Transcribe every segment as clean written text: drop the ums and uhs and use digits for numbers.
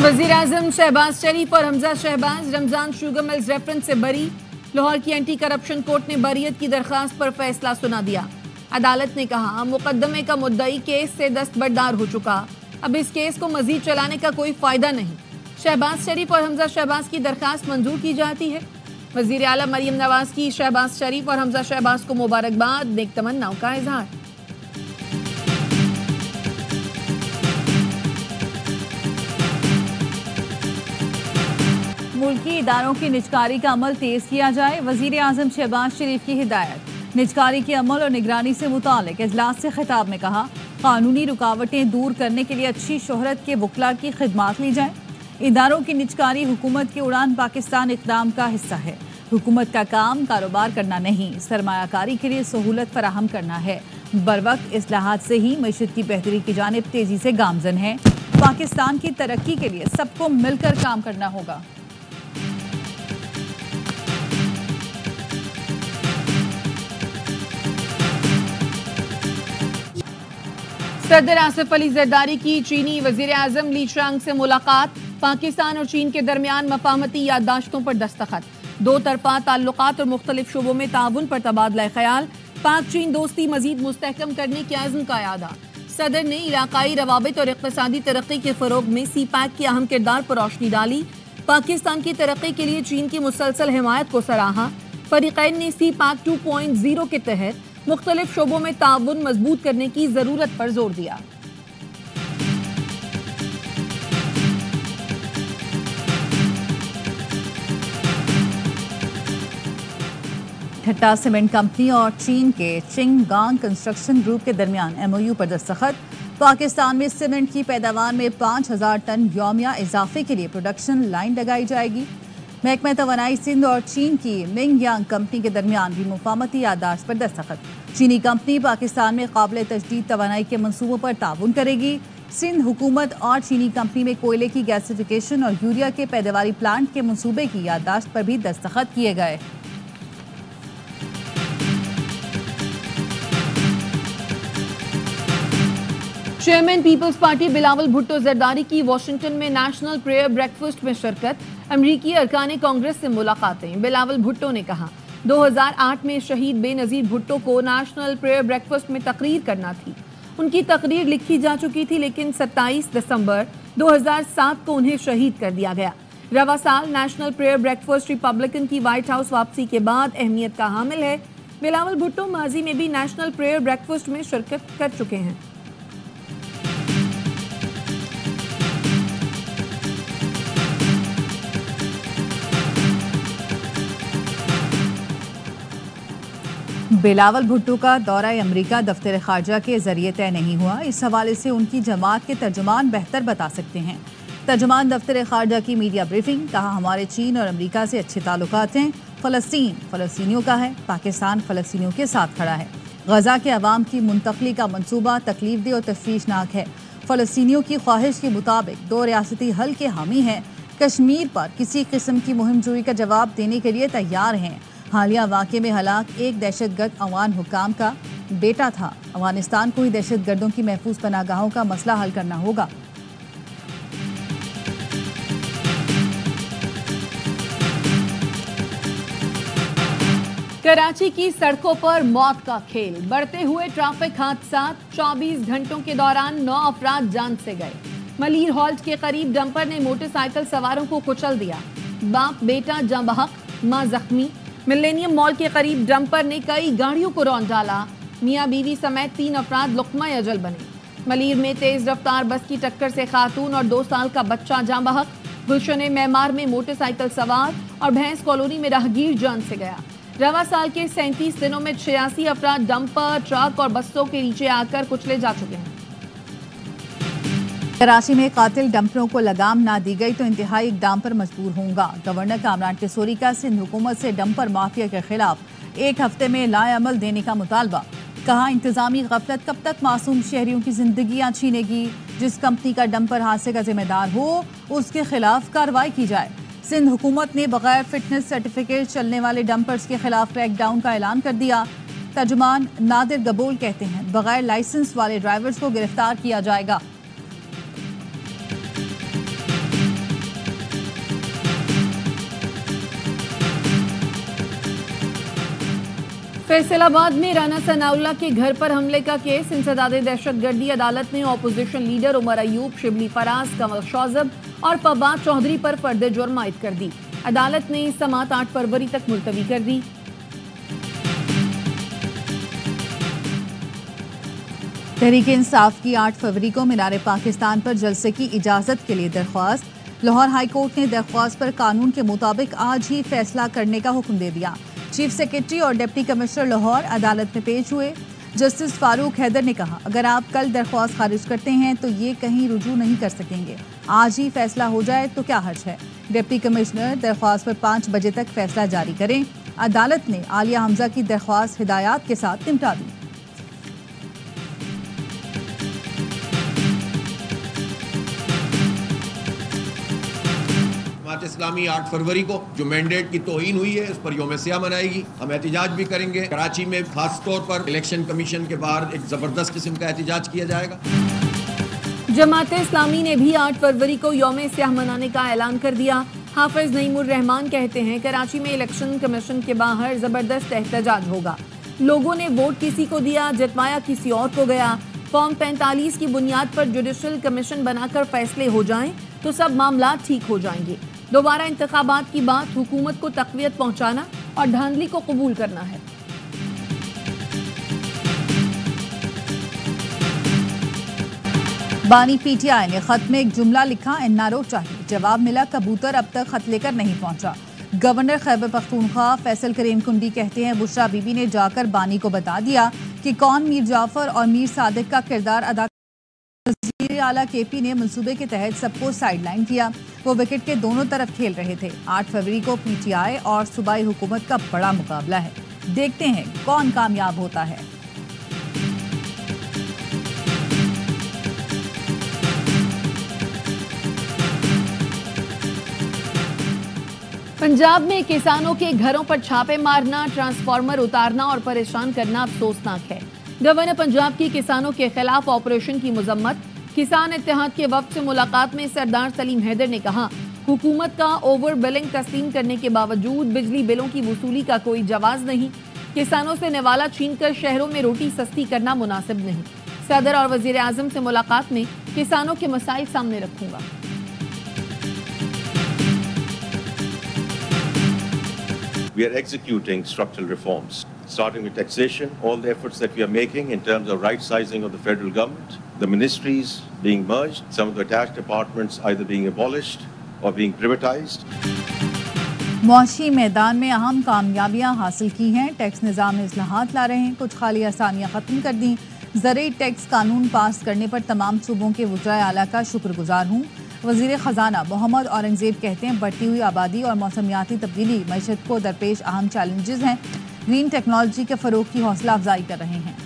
वजीर आजम शहबाज शरीफ और Hamza Shahbaz Ramzan sugar mills reference से बरी। लाहौर की एंटी करप्शन कोर्ट ने बरीयत की दरख्वास्त पर फैसला सुना दिया। अदालत ने कहा मुकदमे का मुद्दई केस से दस्तबरदार हो चुका, अब इस केस को मजीद चलाने का कोई फायदा नहीं। शहबाज शरीफ और हमजा शहबाज की दरख्वास्त मंजूर की जाती है। वजीर आला मरियम नवाज की शहबाज शरीफ और हमजा शहबाज को मुबारकबाद, नेक तमन्नाओं का इजहार। मुल्की इदारों की निजकारी का अमल तेज किया जाए, वजीर आजम शहबाज शरीफ की हिदायत। निजकारी के अमल और निगरानी से मुतालिक इजलास से खिताब में कहा कानूनी रुकावटें दूर करने के लिए अच्छी शोहरत के वकला की खिदमात ली जाए। इदारों की निजकारी हुकूमत के उड़ान पाकिस्तान इक़दाम का हिस्सा है। हुकूमत का काम कारोबार करना नहीं, सरमायाकारी के लिए सहूलत फराहम करना है। बरवक्त इस्लाहात से ही मईशत की बेहतरी की जानिब तेजी से गामजन है। पाकिस्तान की तरक्की के लिए सबको मिलकर काम करना होगा। सदर आसिफ अली जरदारी की चीनी वजीर आजम ली शांग से मुलाकात। पाकिस्तान और चीन के दरमियान मफाहमती याददाश्तों पर दस्तखत। दो तरफा ताल्लुकात और मुख्तलिफ शोबों में ताउन पर तबादला ख्याल। पाक चीन दोस्ती मजीद मुस्तहकम करने के अज़्म का यादा। सदर ने इलाकाई रवाबित और इक़्तिसादी तरक्की के फ़रोग़ में सी पैक के अहम किरदार पर रोशनी डाली। पाकिस्तान की तरक्की के लिए चीन की मुसलसल हिमायत को सराहा। फ़रीक़ैन ने सी पैक 2.0 के तहत मुख्तलिफ शोबों में ताउन मजबूत करने की ज़रूरत पर जोर दिया। ठट्टा सीमेंट कंपनी और चीन के चिंगगांग कंस्ट्रक्शन ग्रुप के दरमियान MOU पर दस्तखत। पाकिस्तान में सीमेंट की पैदावार में 5000 टन यौमिया इजाफे के लिए प्रोडक्शन लाइन लगाई जाएगी। महकमा तवानाई सिंध और चीन की मिंगयांग कंपनी के दरमियान भी मुफाहमती याददाश्त पर दस्तखत। चीनी कंपनी पाकिस्तान में काबिल तजदीद तवानाई के मंसूबों पर ताउन करेगी। सिंध हुकूमत और चीनी कंपनी में कोयले की गैसिफिकेशन और यूरिया के पैदावारी प्लांट के मंसूबे की याददाश्त पर भी दस्तखत किए गए। चेयरमैन पीपल्स पार्टी बिलावल भुट्टो जरदारी की वाशिंगटन में नेशनल प्रेयर ब्रेकफास्ट में शिरकत। अमरीकी अरकान कांग्रेस से मुलाकातें। बिलावल भुट्टो ने कहा 2008 में शहीद बेनज़ीर भुट्टो को नेशनल प्रेयर ब्रेकफास्ट में तकरीर करना थी। उनकी तकरीर लिखी जा चुकी थी, लेकिन 27 दिसंबर 2007 को उन्हें शहीद कर दिया गया। रवा साल नेशनल प्रेयर ब्रेकफास्ट रिपब्लिकन की व्हाइट हाउस वापसी के बाद अहमियत का हामिल है। बिलावल भुट्टो माजी में भी नेशनल प्रेयर ब्रेकफास्ट में शिरकत कर चुके हैं। बिलावल भुट्टो का दौरा अमरीका दफ्तर खारजा के जरिए तय नहीं हुआ। इस हवाले से उनकी जमात के तर्जुमान बेहतर बता सकते हैं। तर्जुमान दफ्तर खारजा की मीडिया ब्रीफिंग। कहा हमारे चीन और अमरीका से अच्छे ताल्लुकात हैं। फ़लस्तीन फ़लस्तीनियों का है, पाकिस्तान फ़लस्तीनियों के साथ खड़ा है। गजा के अवाम की मुंतकली का मंसूबा तकलीफदेह और तशवीशनाक है। फ़लस्तीनियों की ख्वाहिश के मुताबिक दो रियासती हल के हामी हैं। कश्मीर पर किसी किस्म की मुहिम जोई का जवाब देने के लिए तैयार हैं। हालिया वाक़े में हलाक एक दहशतगर्द अफगान हुक्काम का बेटा था। अफगानिस्तान को ही दहशतगर्दों की महफूज पनागाहों का मसला हल करना होगा। कराची की सड़कों पर मौत का खेल। बढ़ते हुए ट्रैफिक हादसा। 24 घंटों के दौरान 9 अफराद जान से गए। मलीर हॉल्ट के करीब डंपर ने मोटरसाइकिल सवारों को कुचल दिया। बाप बेटा जाँ बहक, मां जख्मी। मिलेनियम मॉल के करीब डंपर ने कई गाड़ियों को रौंद डाला। मियां बीवी समेत 3 अफराद लुक़मा अजल बने। मलीर में तेज रफ्तार बस की टक्कर से खातून और 2 साल का बच्चा जाँ बहक। गुलशन मेमार में मोटरसाइकिल सवार और भैंस कॉलोनी में राहगीर जान से गया। रवा साल के 37 दिनों में 86 अफराद डंपर, ट्रक और बसों के नीचे आकर कुचले जा चुके हैं। कराची में कातिल डंपरों को लगाम ना दी गई तो इंतहाई इक़दाम पर मजबूर होगा। गवर्नर कामरान किशोरी का सिंध हुकूमत से डंपर माफिया के खिलाफ 1 हफ्ते में लाएअमल देने का मुतालबा। कहा इंतजामी गफलत कब तक मासूम शहरियों की जिंदगियां छीनेगी। जिस कंपनी का डंपर हादसे का जिम्मेदार हो उसके खिलाफ कार्रवाई की जाए। सिंध हुकूमत ने बगैर फिटनेस सर्टिफिकेट चलने वाले डंपर्स के खिलाफ क्रैकडाउन का ऐलान कर दिया। तर्जुमान नादिर गबोल कहते हैं बगैर लाइसेंस वाले ड्राइवर्स को गिरफ्तार किया जाएगा। फैसल आबाद में राना सनाउल्लाह के घर पर हमले का केस इंसदाद दहशतगर्दी अदालत ने ऑपोजिशन लीडर उमर अयूब, शिबली फराज, कमल शौजब और फवाद चौधरी पर फर्द जुर्म आयद कर दी। अदालत ने समात 8 फरवरी तक मुलतवी कर दी। तहरीक इंसाफ की 8 फरवरी को मीनार पाकिस्तान पर जलसे की इजाज़त के लिए दरख्वास्त। लाहौर हाई कोर्ट ने दरख्वास्त पर कानून के मुताबिक आज ही फैसला करने का हुक्म दे दिया। चीफ सेक्रेटरी और डिप्टी कमिश्नर लाहौर अदालत में पेश हुए। जस्टिस फारूक हैदर ने कहा, अगर आप कल दरख्वास्त खारिज करते हैं तो ये कहीं रुजू नहीं कर सकेंगे, आज ही फैसला हो जाए तो क्या हर्ज है। डिप्टी कमिश्नर दरख्वास्त पर 5 बजे तक फैसला जारी करें। अदालत ने आलिया हमजा की दरख्वास्त हिदायत के साथ निपटा दी। इस्लामी 8 फरवरी को जो मैंडेट की तौहीन हुई है उस पर यौम सियाह मनाएगी। हम एहतिजाज भी करेंगे। कराची में खास तौर पर इलेक्शन कमीशन के बाहर एक जबरदस्त किस्म का एहतिजाज किया जाएगा। जमात इस्लामी ने भी 8 फरवरी को यौम सियाह मनाने का ऐलान कर दिया। हाफिज नईमुर रहमान कहते हैं, कराची में इलेक्शन कमीशन के बाहर जबरदस्त एहतजाज होगा। लोगों ने वोट किसी को दिया, जितवाया किसी और को गया। फॉर्म 45 की बुनियाद पर जुडिशल कमीशन बनाकर फैसले हो जाएं तो सब मामला ठीक हो जाएंगे। दोबारा इंतखाबात की बात हुकूमत को तक़वियत पहुंचाना और धांधली को कबूल करना है। बानी पीटीआई ने खत में एक जुमला लिखा, एनआरओ चाहिए। जवाब मिला, कबूतर अब तक खत लेकर नहीं पहुंचा। गवर्नर खैबर पख्तूनख्वा फैसल करीम कुंडी कहते हैं, बुशरा बीबी ने जाकर बानी को बता दिया कि कौन मीर जाफर और मीर सादिक का किरदार अदा। वज़ीर आला केपी ने मंसूबे के तहत सबको साइडलाइन किया। वो विकेट के दोनों तरफ खेल रहे थे। 8 फरवरी को पीटीआई और सूबाई हुकूमत का बड़ा मुकाबला है। देखते हैं कौन कामयाब होता है। पंजाब में किसानों के घरों पर छापे मारना, ट्रांसफार्मर उतारना और परेशान करना अफसोसनाक है। गवर्नर पंजाब की किसानों के खिलाफ ऑपरेशन की मजम्मत। किसान इत्तेहाद के वक्त से मुलाकात में सरदार सलीम हैदर ने कहा, हुकूमत का ओवर बिलिंग तस्लीम करने के बावजूद बिजली बिलों की वसूली का कोई जवाज नहीं। किसानों से निवाला छीनकर शहरों में रोटी सस्ती करना मुनासिब नहीं। सदर और वजीर आजम से मुलाकात में किसानों के मसाइल सामने रखूंगा। We are executing structural reforms, starting with taxation, all the efforts that we are making in terms of right sizing of the federal government, the ministries being merged, some of the attached departments either being abolished or being privatized. मुआशी मैदान में अहम कामयाबियां हासिल की हैं। Tax निज़ाम में इस्लाहात ला रहे हैं, कुछ खाली आसानियां ख़त्म कर दी। ज़रूरी टैक्स कानून पास करने पर तमाम सूबों के वज़राए आला का शुक्रगुजार हूँ। वज़ीर ख़जाना मोहम्मद औरंगज़ेब कहते हैं, बढ़ती हुई आबादी और मौसमियाती तब्दीली मईशत को दरपेश अहम चैलेंजेस हैं। ग्रीन टेक्नोलॉजी के फ़रोग़ की हौसला अफजाई कर रहे हैं।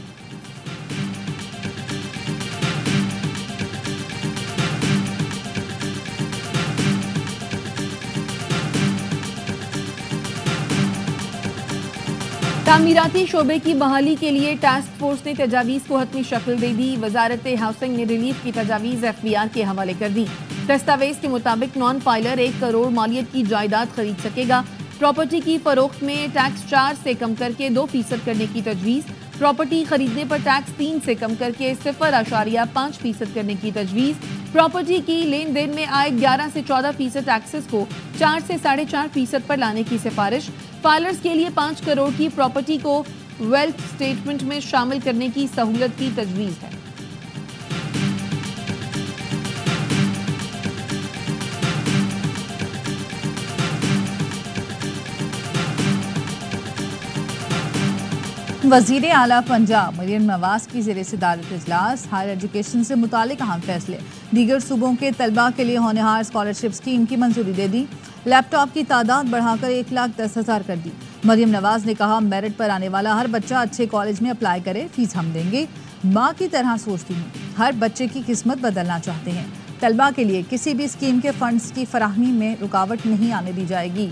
तामीराती शोबे की बहाली के लिए टास्क फोर्स ने तजावीज़ को हतमी शक्ल दे दी। वजारत हाउसिंग ने रिलीफ की तजावीज़ FBR के हवाले कर दी। दस्तावेज के मुताबिक नॉन फाइलर 1 करोड़ मालियत की जायदाद खरीद सकेगा। प्रॉपर्टी की फरोख्त में टैक्स 4 से कम करके 2% करने की तजवीज़। प्रॉपर्टी खरीदने पर टैक्स 3 से कम करके 0.5% करने की तजवीज़। प्रॉपर्टी की लेन देन में आए 11 से 14% टैक्सेस को 4 से 4.5% पर लाने की सिफारिश। फाइलर्स के लिए 5 करोड़ की प्रॉपर्टी को वेल्थ स्टेटमेंट में शामिल करने की सहूलत की तजवीज़ है। वज़ीर आला पंजाब मरियम नवाज की ज़ेर सदारत इजलास। हायर एजुकेशन से मुतालिक अहम फैसले। दीगर सूबों के तलबा के लिए होनहार स्कॉलरशिप स्कीम की मंजूरी दे दी। लैपटॉप की तादाद बढ़ाकर 1,10,000 कर दी। मरियम नवाज ने कहा, मेरिट पर आने वाला हर बच्चा अच्छे कॉलेज में अप्लाई करे, फीस हम देंगे। माँ की तरह सोचती हूँ, हर बच्चे की किस्मत बदलना चाहते हैं। तलबा के लिए किसी भी स्कीम के फंड्स की फराहमी में रुकावट नहीं आने दी जाएगी।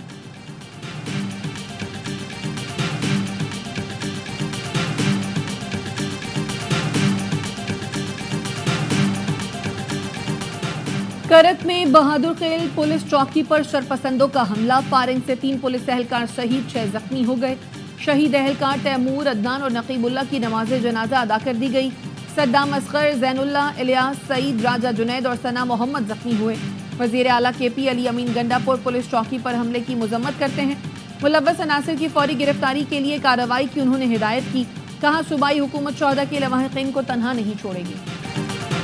करत में बहादुर खेल पुलिस चौकी पर शरपसंदों का हमला। फायरिंग से 3 पुलिस एहलकार शहीद, 6 जख्मी हो गए। شہید اہلکار تیمور، عدنان اور نقیب اللہ کی نماز جنازہ ادا کر دی گئی۔ صدام اصغر، زین اللہ، الیاس، سعید، راجہ جنید اور ثنا محمد زخمی ہوئے۔ وزیر اعلیٰ کے پی علی امین گنڈاپور پولیس چوکی پر حملے کی مذمت کرتے ہیں۔ ملوث عناصر کی فوری گرفتاری کے لیے کارروائی کی انہوں نے ہدایت کی۔ کہا صوبائی حکومت شہداء کے لواحقین کو تنہا نہیں چھوڑے گی۔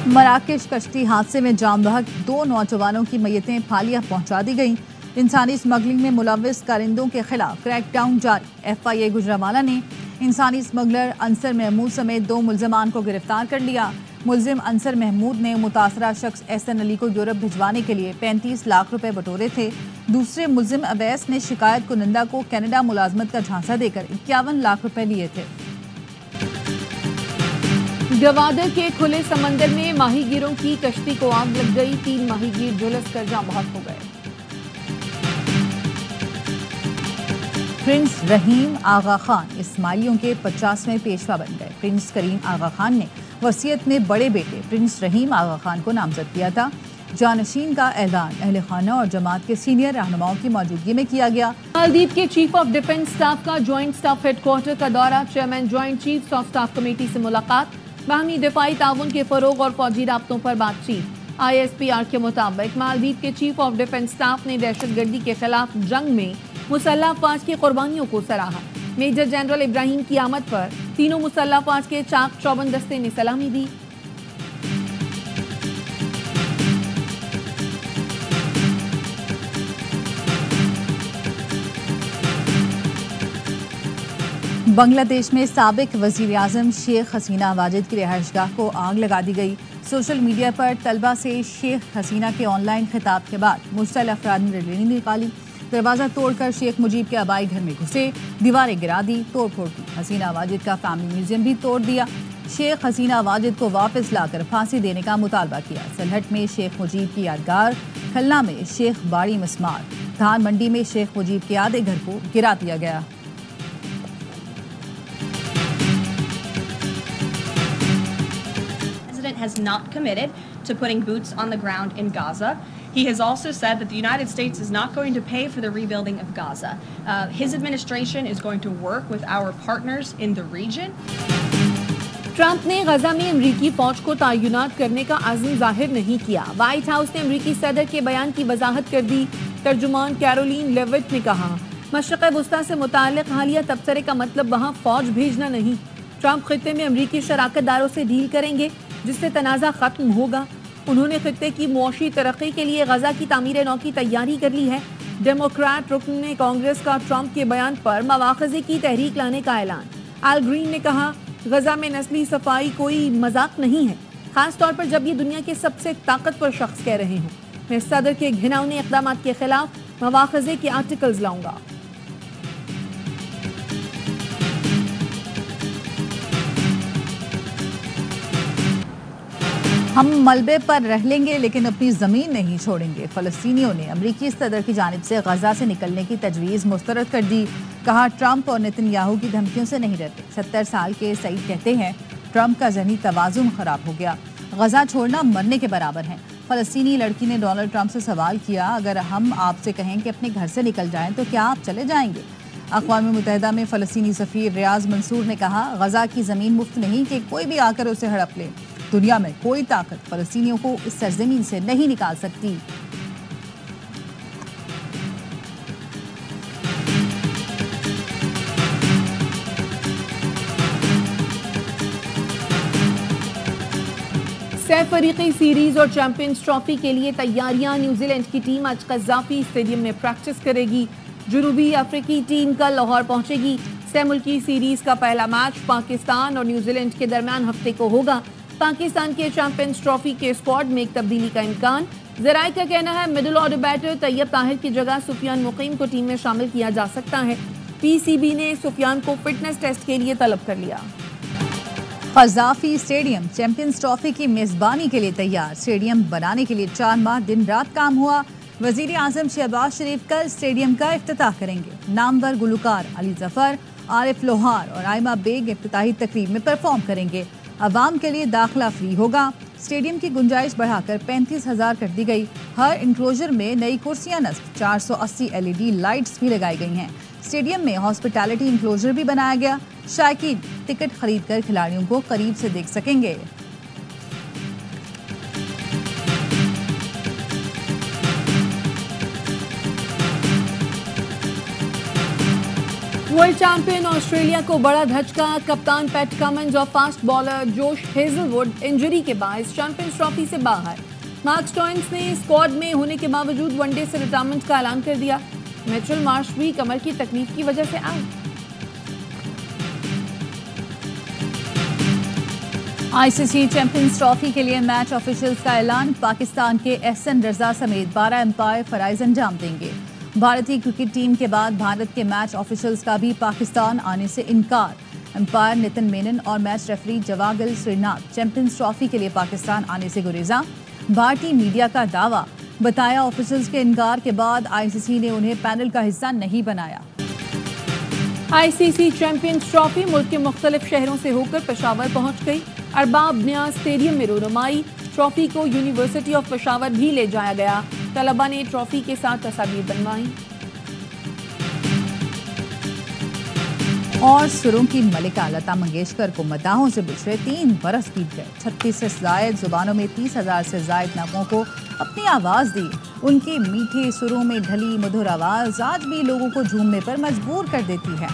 مراکش کشتی حادثے میں جام بحق 2 نوجوانوں کی میتیں پھالیہ پہنچا دی گئیں۔ انسانی اسمگلنگ میں ملوث کارندوں کے خلاف کریک ڈاؤن جاری۔ FIA گجرانوالہ نے انسانی اسمگلر انصر محمود سمیت 2 ملزمان کو گرفتار کر لیا۔ ملزم انصر محمود نے متاثرہ شخص SN علی کو یورپ بھجوانے کے لیے 35 لاکھ روپے بٹورے تھے۔ دوسرے ملزم اویس نے شکایت کنندہ کو کینیڈا ملازمت کا جھانسا دے کر 51 لاکھ روپے لیے تھے۔ گوادر کے کھلے سمندر میں ماہی گیروں کی کشتی کو آگ لگ گئی۔ 3 ماہی گیر جھلس کر جاں بحق ہو گئے۔ پرنس رحیم آغا خان اسماعیلیوں کے 50ویں پیشوا بن گئے۔ پرنس کریم آغا خان نے وصیت میں بڑے بیٹے پرنس رحیم آغا خان کو نامزد کیا تھا۔ جانشین کا اعلان اہل خانہ اور جماعت کے سینئر رہنماؤں کی موجودگی میں کیا گیا۔ مالدیپ کے چیف آف ڈیفنس سٹاف کا جوائنٹ سٹاف ہیڈ کوارٹر کا دورہ۔ Chairman joint chief of staff committee سے ملاقات۔ باہمی دفاعی تعاون کے فروغ اور فوجی رابطوں پر بات چیت۔ ISPR کے مطابق مالدیپ کے چیف آف ڈیفنس سٹاف نے دہشت گردی کے خلاف جنگ میں مسلح افواج کی قربانیوں کو سراہا۔ میجر جنرل ابراہیم کی آمد پر تینوں مسلح افواج کے چاق چوبند دستے نے سلامی دی۔ بنگلہ دیش میں سابق وزیر اعظم شیخ حسینہ واجد کی رہائش گاہ کو آگ لگا دی گئی۔ سوشل میڈیا پر طلبہ سے شیخ حسینہ کے آن لائن خطاب کے بعد مشتعل افراد نے ریلی نکالی۔ دروازہ توڑ کر شیخ مجیب کے آبائی گھر میں گھسے، دیواریں گرا دی، توڑ پھوڑ کی۔ حسینہ واجد کا فیملی میوزیم بھی توڑ دیا۔ شیخ حسینہ واجد کو واپس لا کر پھانسی دینے کا مطالبہ کیا۔ سلہٹ میں شیخ مجیب کی یادگار، کھلنا میں شیخ باڑی مسمار، دھان منڈی میں شیخ مجیب کے آدھے گھر کو گرا دیا گیا۔ Has not committed to putting boots on the ground in Gaza. He has also said that the United States is not going to pay for the rebuilding of Gaza. His administration is going to work with our partners in the region. Trump نے غزہ میں امریکی فوج کو تعینات کرنے کا عزم ظاہر نہیں کیا۔ وائٹ ہاؤس نے امریکی صدر کے بیان کی وضاحت کر دی۔ ترجمان کیرولین لیوٹ نے کہا مشرق وسطیٰ سے متعلق حالیہ تبصرے کا مطلب وہاں فوج بھیجنا نہیں۔ ٹرمپ خطے میں امریکی شراکت داروں سے ڈیل کریں گے جس سے تنازع ختم ہوگا۔ انہوں نے خطے کی معاشی ترقی کے لیے غزہ کی تعمیر نو کی تیاری کر لی ہے۔ ڈیموکریٹ رکن نے کانگریس کا ٹرمپ کے بیان پر مواخذے کی تحریک لانے کا اعلان۔ آل گرین نے کہا غزہ میں نسلی صفائی کوئی مذاق نہیں ہے، خاص طور پر جب یہ دنیا کے سب سے طاقتور شخص کہہ رہے ہوں۔ میں صدر کے گھناؤنے اقدامات کے خلاف مواخذے کے آرٹیکلز لاؤں گا۔ ہم ملبے پر رہ لیں گے لیکن اپنی زمین نہیں چھوڑیں گے۔ فلسطینیوں نے امریکی صدر کی جانب سے غزہ سے نکلنے کی تجویز مسترد کر دی۔ کہا ٹرمپ اور نتن یاہو کی دھمکیوں سے نہیں ڈرتے۔ 70 سال کے سعید کہتے ہیں ٹرمپ کا ذہنی توازن خراب ہو گیا، غزہ چھوڑنا مرنے کے برابر ہے۔ فلسطینی لڑکی نے ڈونلڈ ٹرمپ سے سوال کیا اگر ہم آپ سے کہیں کہ اپنے گھر سے نکل جائیں تو کیا آپ چلے جائیں گے؟ اقوام متحدہ میں فلسطینی سفیر ریاض منصور نے کہا غزہ کی زمین مفت نہیں کہ کوئی بھی آ کر اسے ہڑپ لے۔ دنیا میں کوئی طاقت فلسطینیوں کو اس سرزمین سے نہیں نکال سکتی۔ سہ فریقی سیریز اور چیمپئنز ٹرافی کے لیے تیاریاں۔ نیوزی لینڈ کی ٹیم آج قذافی اسٹیڈیم میں پریکٹس کرے گی۔ جنوبی افریقی ٹیم کل لاہور پہنچے گی۔ سہ ملکی سیریز کا پہلا میچ پاکستان اور نیوزی لینڈ کے درمیان ہفتے کو ہوگا۔ پاکستان کے چیمپئنز ٹرافی کے اسکواڈ میں ایک تبدیلی کا امکان۔ ذرائع کا کہنا ہے مڈل آرڈر بیٹر طیب طاہر کی جگہ سفیان مقیم کو ٹیم میں شامل کیا جا سکتا ہے۔ PCB نے سفیان کو فٹنس ٹیسٹ کے لیے طلب کر لیا۔ قذافی اسٹیڈیم چیمپئنز ٹرافی کی میزبانی کے لیے تیار۔ اسٹیڈیم بنانے کے لیے 4 ماہ دن رات کام ہوا۔ وزیر اعظم شہباز شریف کل اسٹیڈیم کا افتتاح کریں گے۔ نامور گلوکار علی ظفر، عارف لوہار اور آئمہ بیگ افتتاحی تقریب میں پرفارم کریں گے۔ عوام کے لیے داخلہ فری ہوگا۔ اسٹیڈیم کی گنجائش بڑھا کر 35,000 کر دی گئی۔ ہر انکلوژر میں نئی کرسیاں نصب، 480 LED لائٹس بھی لگائی گئی ہیں۔ اسٹیڈیم میں ہاسپٹیلٹی انکلوزر بھی بنایا گیا. شائقین ٹکٹ خرید کر کھلاڑیوں کو قریب سے دیکھ سکیں گے. ورلڈ چیمپئن آسٹریلیا کو بڑا دھچکا. کپتان پیٹ کمنز اور فاسٹ بالر جوش ہیزل ووڈ انجری کے باعث چیمپئنز ٹرافی سے باہر. مارک سٹوئنس نے اسکواڈ میں ہونے کے باوجود ون ڈے سے ریٹائرمنٹ کا اعلان کر دیا. میچل مارش بھی کمر کی تکلیف کی وجہ سے آؤٹ. ICC چیمپئنز ٹرافی کے لیے میچ آفیشلز کا اعلان. پاکستان کے احسن رضا سمیت 12 امپائر فرائض انجام دیں گے. بھارتی کرکٹ ٹیم کے بعد بھارت کے میچ آفیشلز کا بھی پاکستان آنے سے انکار. امپائر نتن مینن اور میچ ریفری جواگل سری ناتھ چیمپئنز ٹرافی کے لیے پاکستان آنے سے گریزاں. بھارتی میڈیا کا دعویٰ. بتایا آفیشلز کے انکار کے بعد ICC نے انہیں پینل کا حصہ نہیں بنایا. ICC چیمپئنز ٹرافی ملک کے مختلف شہروں سے ہو کر پشاور پہنچ گئی. ارباب نیاز اسٹیڈیم میں رونمائی. ٹرافی کو یونیورسٹی آف پشاور بھی لے جایا گیا. طلباء نے ٹرافی کے ساتھ تصاویر بنوائیں. اور سروں کی ملکہ لتا منگیشکر کو مداحوں سے بچھڑے 3 برس بیت گئے. 36 سے زائد زبانوں میں 30,000 سے زائد نغموں کو اپنی آواز دی. ان کی میٹھے سروں میں ڈھلی مدھر آواز آج بھی لوگوں کو جھومنے پر مجبور کر دیتی ہے.